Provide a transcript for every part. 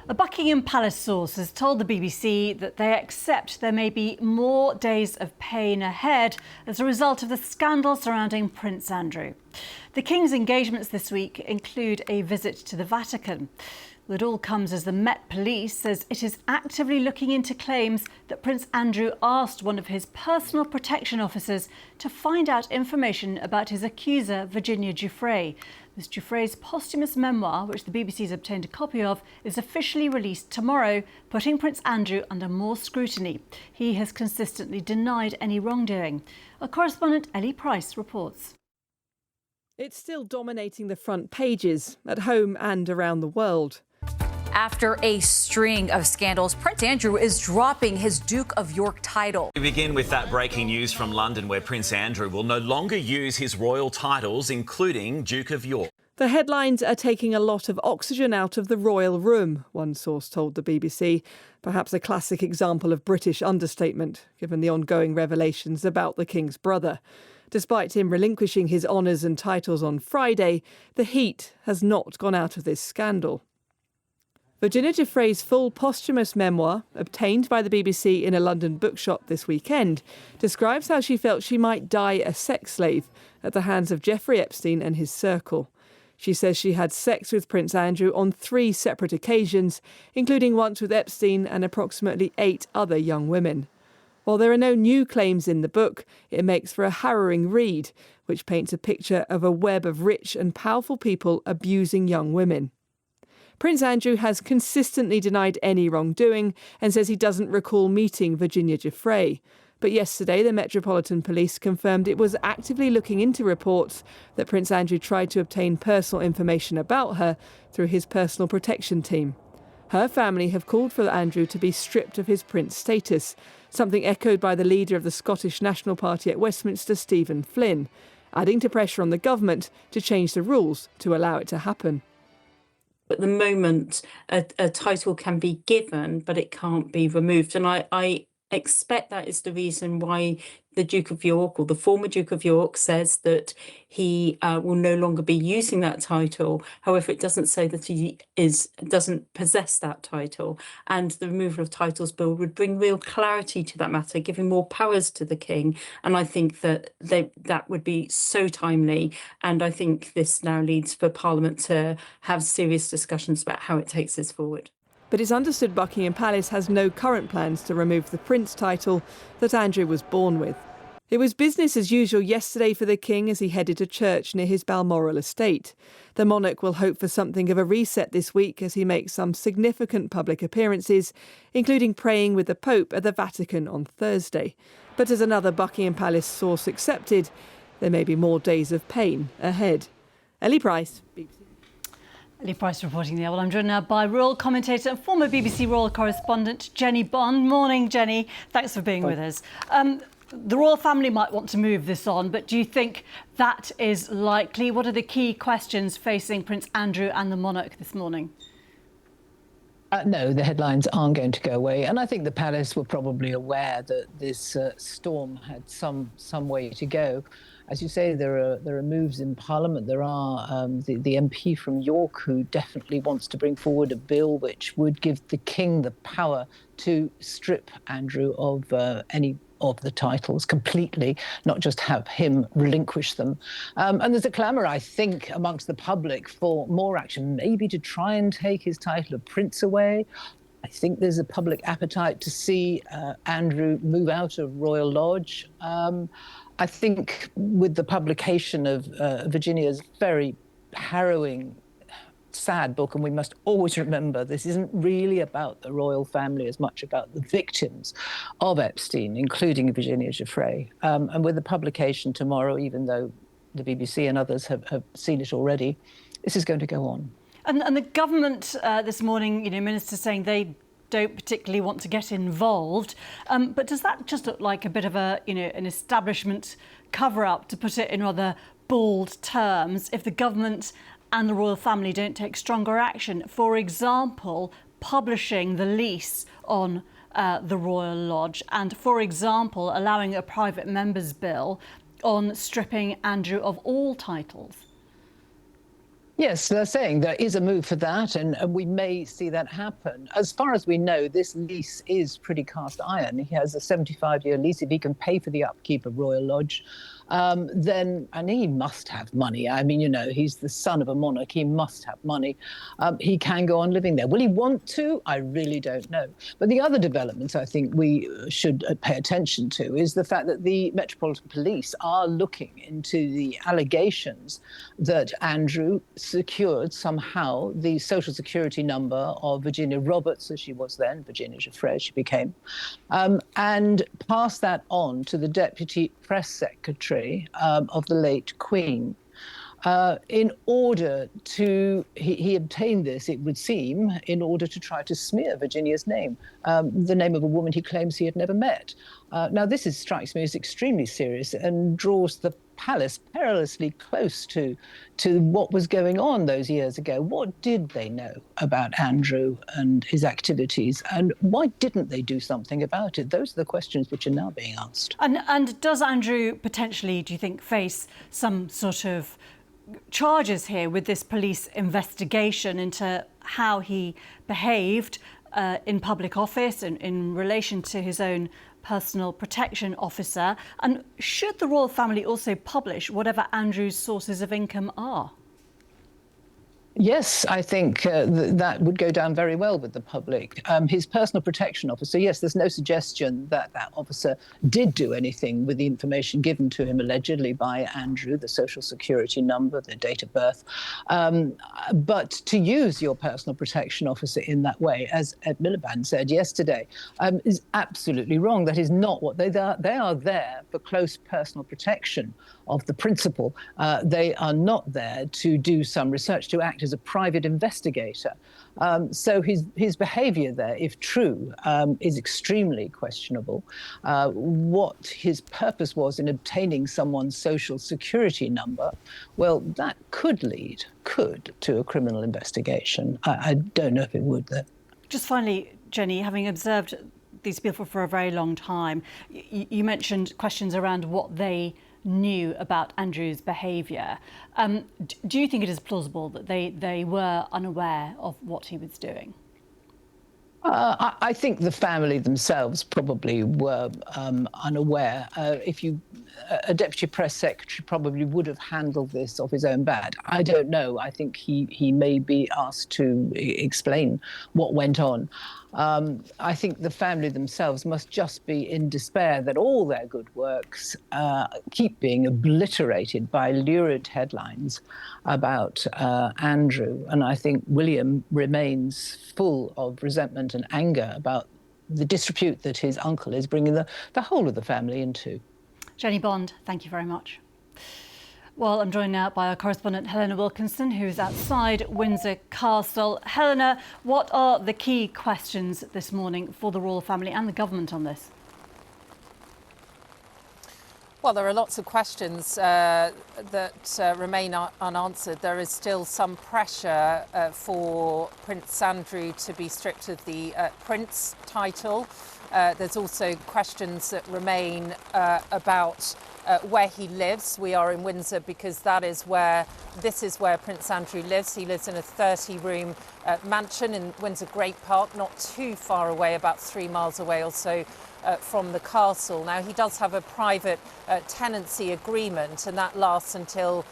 A Buckingham Palace source has told the BBC that they accept there may be more days of pain ahead as a result of the scandal surrounding Prince Andrew. The King's engagements this week include a visit to the Vatican. It all comes as the Met Police says it is actively looking into claims that Prince Andrew asked one of his personal protection officers to find out information about his accuser, Virginia Giuffre. Ms Giuffre's posthumous memoir, which the BBC has obtained a copy of, is officially released tomorrow, putting Prince Andrew under more scrutiny. He has consistently denied any wrongdoing. Our correspondent Ellie Price reports. It's still dominating the front pages, at home and around the world. After a string of scandals, Prince Andrew is dropping his Duke of York title. We begin with that breaking news from London, where Prince Andrew will no longer use his royal titles, including Duke of York. The headlines are taking a lot of oxygen out of the royal room, one source told the BBC. Perhaps a classic example of British understatement, given the ongoing revelations about the King's brother. Despite him relinquishing his honours and titles on Friday, the heat has not gone out of this scandal. Virginia Giuffre's full posthumous memoir, obtained by the BBC in a London bookshop this weekend, describes how she felt she might die a sex slave at the hands of Jeffrey Epstein and his circle. She says she had sex with Prince Andrew on 3 separate occasions, including once with Epstein and approximately 8 other young women. While there are no new claims in the book, it makes for a harrowing read, which paints a picture of a web of rich and powerful people abusing young women. Prince Andrew has consistently denied any wrongdoing and says he doesn't recall meeting Virginia Giuffre. But yesterday, the Metropolitan Police confirmed it was actively looking into reports that Prince Andrew tried to obtain personal information about her through his personal protection team. Her family have called for Andrew to be stripped of his prince status, something echoed by the leader of the Scottish National Party at Westminster, Stephen Flynn, adding to pressure on the government to change the rules to allow it to happen. At the moment, a title can be given, but it can't be removed. And I expect that is the reason why the Duke of York, or the former Duke of York, says that he will no longer be using that title. However, it doesn't say that he doesn't possess that title. And the removal of titles bill would bring real clarity to that matter, giving more powers to the king. And I think that that would be so timely. And I think this now leads for Parliament to have serious discussions about how it takes this forward. But it's understood Buckingham Palace has no current plans to remove the Prince title that Andrew was born with. It was business as usual yesterday for the King as he headed to church near his Balmoral estate. The monarch will hope for something of a reset this week as he makes some significant public appearances, including praying with the Pope at the Vatican on Thursday. But as another Buckingham Palace source accepted, there may be more days of pain ahead. Ellie Price, BBC. Ellie Price reporting there. Well, I'm joined now by royal commentator and former BBC royal correspondent Jenny Bond. Morning, Jenny. Thanks for being with us. The royal family might want to move this on, but do you think that is likely? What are the key questions facing Prince Andrew and the monarch this morning? No, the headlines aren't going to go away. And I think the palace were probably aware that this storm had some way to go. As you say, there are moves in Parliament. There are the MP from York who definitely wants to bring forward a bill which would give the King the power to strip Andrew of any of the titles completely, not just have him relinquish them. And there's a clamour, I think, amongst the public for more action, maybe to try and take his title of Prince away. I think there's a public appetite to see Andrew move out of Royal Lodge. I think with the publication of Virginia's very harrowing, sad book, and we must always remember this isn't really about the royal family as much about the victims of Epstein, including Virginia Giuffre. And with the publication tomorrow, even though the BBC and others have seen it already, this is going to go on. And the government this morning, ministers saying they don't particularly want to get involved. But does that just look like a bit of an establishment cover-up, to put it in rather bald terms, if the government and the royal family don't take stronger action? For example, publishing the lease on the Royal Lodge and, for example, allowing a private member's bill on stripping Andrew of all titles. Yes, they're saying there is a move for that, and we may see that happen. As far as we know, this lease is pretty cast iron. He has a 75-year lease. If he can pay for the upkeep of Royal Lodge, then, and he must have money. I mean, he's the son of a monarch. He must have money. He can go on living there. Will he want to? I really don't know. But the other development I think we should pay attention to is the fact that the Metropolitan Police are looking into the allegations that Andrew secured somehow the social security number of Virginia Roberts, as she was then, Virginia Giuffre, she became, and passed that on to the deputy press secretary of the late Queen. In order to, he obtained this, it would seem, in order to try to smear Virginia's name, the name of a woman he claims he had never met. Now, this strikes me as extremely serious and draws the palace perilously close to what was going on those years ago. What did they know about Andrew and his activities, and why didn't they do something about it? Those are the questions which are now being asked. And does Andrew potentially, do you think, face some sort of charges here with this police investigation into how he behaved in public office and in relation to his own personal protection officer? And should the royal family also publish whatever Andrew's sources of income are? Yes, I think that would go down very well with the public. His personal protection officer, yes, there's no suggestion that that officer did do anything with the information given to him allegedly by Andrew, the social security number, the date of birth. But to use your personal protection officer in that way, as Ed Miliband said yesterday, is absolutely wrong. That is not what they are. They are there for close personal protection of the principal. They are not there to do some research, to act as a private investigator. So his behaviour there, if true, is extremely questionable. What his purpose was in obtaining someone's social security number, well, that could lead to a criminal investigation. I don't know if it would, though. Just finally, Jenny, having observed these people for a very long time, you mentioned questions around what they knew about Andrew's behaviour. Do you think it is plausible that they were unaware of what he was doing? I think the family themselves probably were unaware. A deputy press secretary probably would have handled this off his own bat. I don't know. I think he may be asked to explain what went on. I think the family themselves must just be in despair that all their good works keep being obliterated by lurid headlines about Andrew. And I think William remains full of resentment and anger about the disrepute that his uncle is bringing the whole of the family into. Jenny Bond, thank you very much. Well, I'm joined now by our correspondent Helena Wilkinson, who's outside Windsor Castle. Helena, what are the key questions this morning for the royal family and the government on this? Well, there are lots of questions that remain unanswered. There is still some pressure for Prince Andrew to be stripped of the Prince title. There's also questions that remain about where he lives. We are in Windsor because this is where Prince Andrew lives. He lives in a 30-room mansion in Windsor Great Park, not too far away, about 3 miles away or so from the castle. Now, he does have a private tenancy agreement, and that lasts until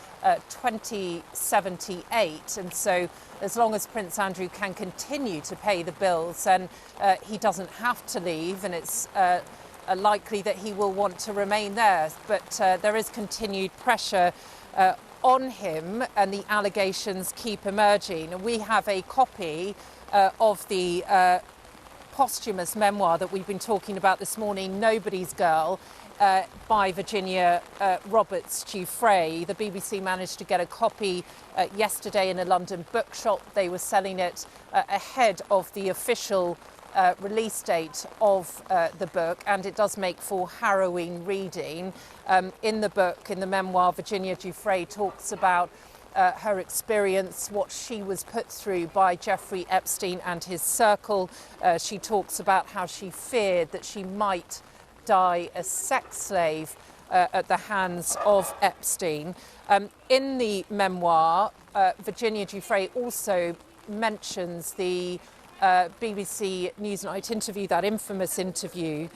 2078. And so as long as Prince Andrew can continue to pay the bills, then he doesn't have to leave, and it's likely that he will want to remain there. But there is continued pressure on him, and the allegations keep emerging. And we have a copy of the posthumous memoir that we've been talking about this morning, Nobody's Girl, by Virginia Roberts Giuffre. The BBC managed to get a copy yesterday in a London bookshop. They were selling it ahead of the official release date of the book, and it does make for harrowing reading. In the book, in the memoir, Virginia Giuffre talks about her experience, what she was put through by Jeffrey Epstein and his circle. She talks about how she feared that she might die a sex slave at the hands of Epstein. In the memoir, Virginia Giuffre also mentions the BBC Newsnight interview, that infamous interview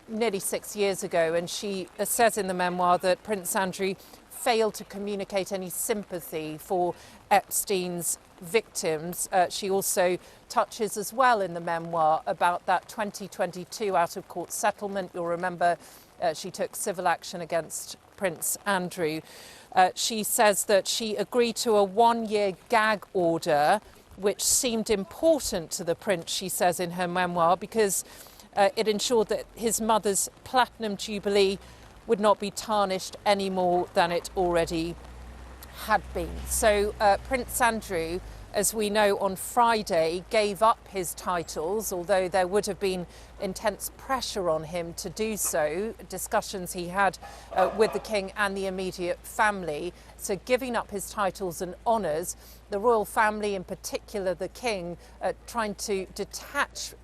nearly 6 years ago, and she says in the memoir that Prince Andrew failed to communicate any sympathy for Epstein's victims. She also touches as well in the memoir about that 2022 out-of-court settlement. You'll remember she took civil action against Prince Andrew. She says that she agreed to a one-year gag order, which seemed important to the prince, she says in her memoir, because it ensured that his mother's platinum jubilee would not be tarnished any more than it already had been. So Prince Andrew, as we know, on Friday gave up his titles, although there would have been intense pressure on him to do so, discussions he had with the King and the immediate family. So giving up his titles and honours, the royal family, in particular the King, trying to detach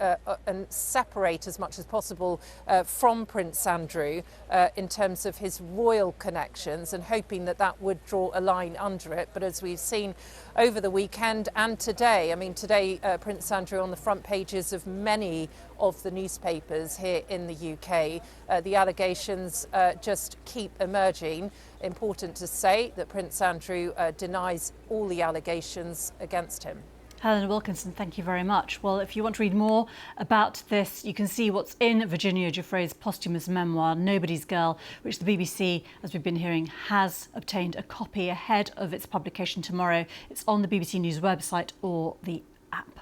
and separate as much as possible from Prince Andrew in terms of his royal connections, and hoping that that would draw a line under it. But as we've seen over the weekend and today, I mean today Prince Andrew on the front pages of many of the newspapers here in the UK. The allegations just keep emerging. Important to say that Prince Andrew denies all the allegations against him. Helen Wilkinson, thank you very much. Well, if you want to read more about this, you can see what's in Virginia Giuffre's posthumous memoir, Nobody's Girl, which the BBC, as we've been hearing, has obtained a copy ahead of its publication tomorrow. It's on the BBC News website or the app.